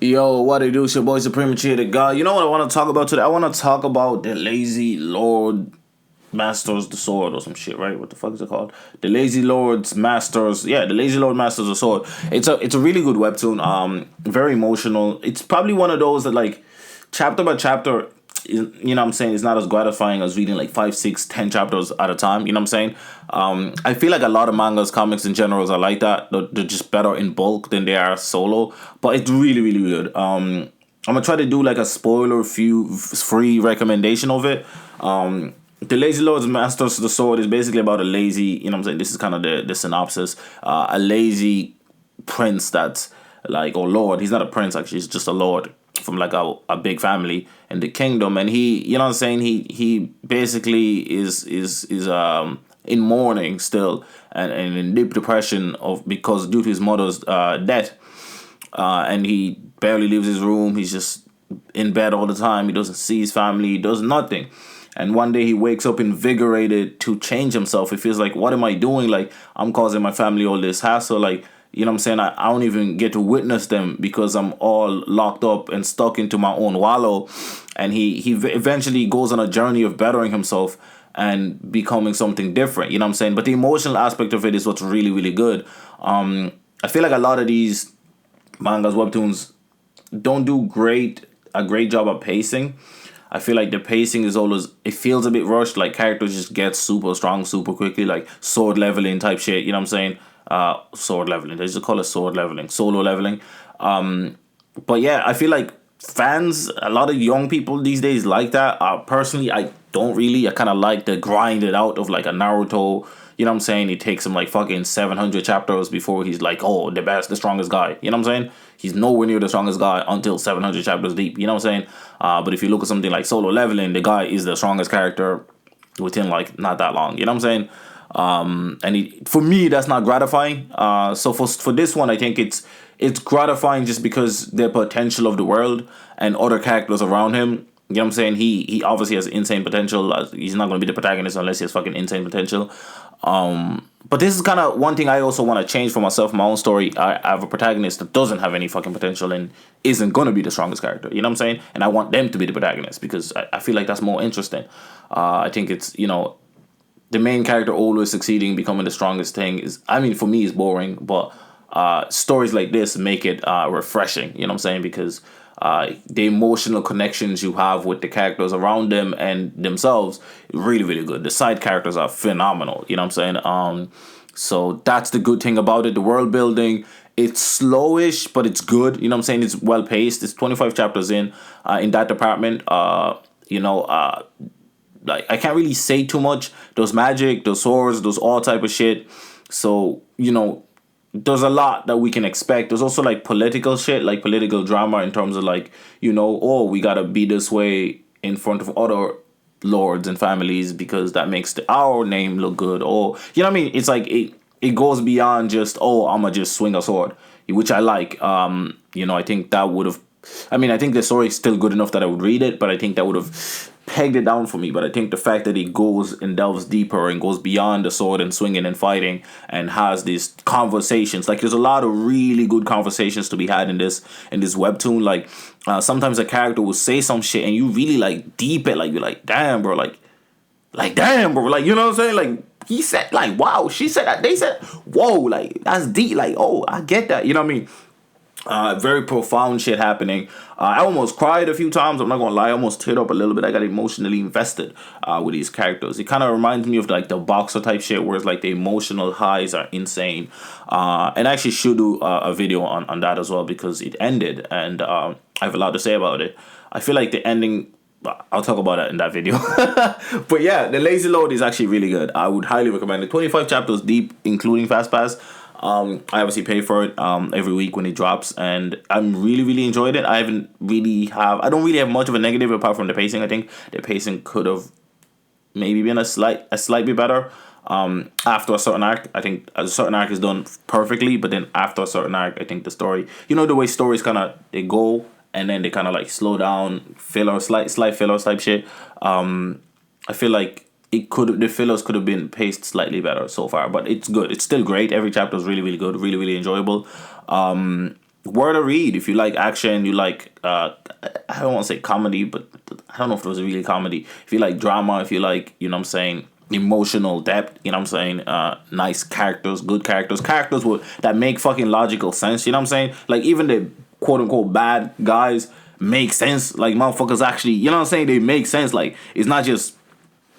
Yo, what it do? It's your boy Supreme Cheer the God. You know what I want to talk about today? I want to talk about the Lazy Lord Masters the Sword or some shit, right? What the fuck is it called? The Lazy Lords Masters. Yeah, the Lazy Lord Masters the Sword. It's a really good webtoon. Very emotional. It's probably one of those that like chapter by chapter, you know what I'm saying, it's not as gratifying as reading like 5, 6, 10 chapters at a time. You know what I'm saying? I feel like a lot of mangas, comics in general are like that. They're just better in bulk than they are solo. But it's really, really good. I'm gonna try to do like a spoiler free recommendation of it. The Lazy Lord's Masters of the Sword is basically about a lazy, you know what I'm saying, this is kind of the synopsis. A lazy prince that's like, or lord, he's not a prince actually, he's just a lord from like a big family in the kingdom, and he, you know what I'm saying, he basically is in mourning still, and in deep depression of because due to his mother's death, and he barely leaves his room. He's just in bed all the time. He doesn't see his family. He does nothing. And one day he wakes up invigorated to change himself. He feels like, what am I doing? Like, I'm causing my family all this hassle. Like, you know what I'm saying? I don't even get to witness them because I'm all locked up and stuck into my own wallow. And he eventually goes on a journey of bettering himself and becoming something different. You know what I'm saying? But the emotional aspect of it is what's really, really good. I feel like a lot of these mangas, webtoons don't do a great job of pacing. I feel like the pacing is always, it feels a bit rushed, like characters just get super strong super quickly, like sword leveling type shit, you know what I'm saying? Sword leveling, they just call it sword leveling, solo leveling. But yeah, I feel like fans, a lot of young people these days like that. Personally, I don't really. I kind of like the grind it out of like a Naruto. You know what I'm saying? It takes him like fucking 700 chapters before he's like, oh, the best, the strongest guy. You know what I'm saying? He's nowhere near the strongest guy until 700 chapters deep. You know what I'm saying? But if you look at something like Solo Leveling, the guy is the strongest character within like not that long. You know what I'm saying? For me, that's not gratifying. So for this one, I think it's gratifying just because the potential of the world and other characters around him. You know what I'm saying? He obviously has insane potential. He's not going to be the protagonist unless he has fucking insane potential. But this is kind of one thing I also want to change for myself, my own story. I have a protagonist that doesn't have any fucking potential and isn't going to be the strongest character. You know what I'm saying? And I want them to be the protagonist because I feel like that's more interesting. I think it's, you know, the main character always succeeding, becoming the strongest thing is, I mean, for me, is boring. But stories like this make it refreshing. You know what I'm saying? Because the emotional connections you have with the characters around them and themselves, really, really good. The side characters are phenomenal. You know what I'm saying? So that's the good thing about it. The world building, it's slowish, but it's good. You know what I'm saying? It's well paced. It's 25 chapters in that department. Like, I can't really say too much. There's magic, there's swords, there's all type of shit. So, you know, there's a lot that we can expect. There's also like political shit, like political drama in terms of like, you know, oh, we gotta be this way in front of other lords and families because that makes our name look good. Or, you know what I mean? It's like it goes beyond just, oh, I'ma just swing a sword, which I like. You know, I think that would have, I think the story is still good enough that I would read it, but I think that would have pegged it down for me. But I think the fact that it goes and delves deeper and goes beyond the sword and swinging and fighting and has these conversations, like there's a lot of really good conversations to be had in this webtoon. Like sometimes a character will say some shit and you really like deep it, like you're like, damn bro, like damn bro, like, you know what I'm saying, like he said, like, wow, she said that, they said, whoa, like that's deep, like, oh, I get that, you know what I mean? Very profound shit happening. I almost cried a few times. I'm not gonna lie. I almost teared up a little bit. I got emotionally invested with these characters. It kind of reminds me of like the boxer type shit, where it's like the emotional highs are insane. And I actually should do a video on that as well because it ended, and I have a lot to say about it. I feel like the ending. I'll talk about that in that video. But yeah, the Lazy Lord is actually really good. I would highly recommend it. 25 chapters deep, including Fast Pass. I obviously pay for it every week when it drops, and I'm really, really enjoyed it. I don't really have much of a negative apart from the pacing. I think the pacing could have maybe been a slight bit better. After a certain arc, I think a certain arc is done perfectly, but then after a certain arc, I think the story, you know, the way stories kind of they go and then they kind of like slow down, slight filler type shit. I feel like the fillers could have been paced slightly better so far, but it's good. It's still great. Every chapter is really, really good, really, really enjoyable. Word to read. If you like action, you like I don't want to say comedy, but I don't know if it was really comedy. If you like drama, if you like, you know what I'm saying, emotional depth, you know what I'm saying, nice characters, good characters, that make fucking logical sense, you know what I'm saying? Like even the quote unquote bad guys make sense. Like motherfuckers actually, you know what I'm saying, they make sense. Like it's not just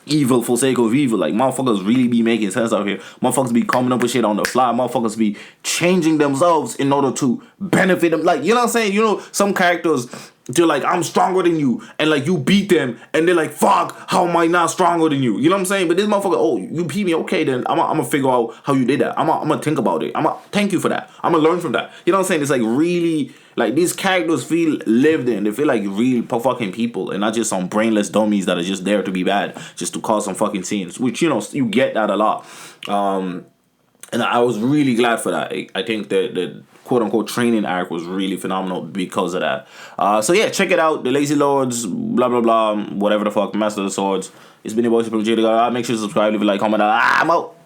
evil for sake of evil. Like motherfuckers really be making sense out here. Motherfuckers be coming up with shit on the fly. Motherfuckers be changing themselves in order to benefit them. Like, you know what I'm saying? You know, some characters, they're like, I'm stronger than you, and like you beat them, and they're like, fuck, how am I not stronger than you? You know what I'm saying? But this motherfucker, oh, you beat me, okay, then I'm gonna figure out how you did that. I'm gonna think about it. I'm gonna thank you for that. I'm gonna learn from that. You know what I'm saying? It's like really, like these characters feel lived in. They feel like real fucking people, and not just some brainless dummies that are just there to be bad, just to cause some fucking scenes. Which, you know, you get that a lot. And I was really glad for that. I think the quote unquote training arc was really phenomenal because of that. So yeah, check it out. The Lazy Lords, blah blah blah, whatever the fuck, Master of the Swords. It's been your boy Supreme J. Make sure to subscribe, leave a like, comment. I'm out.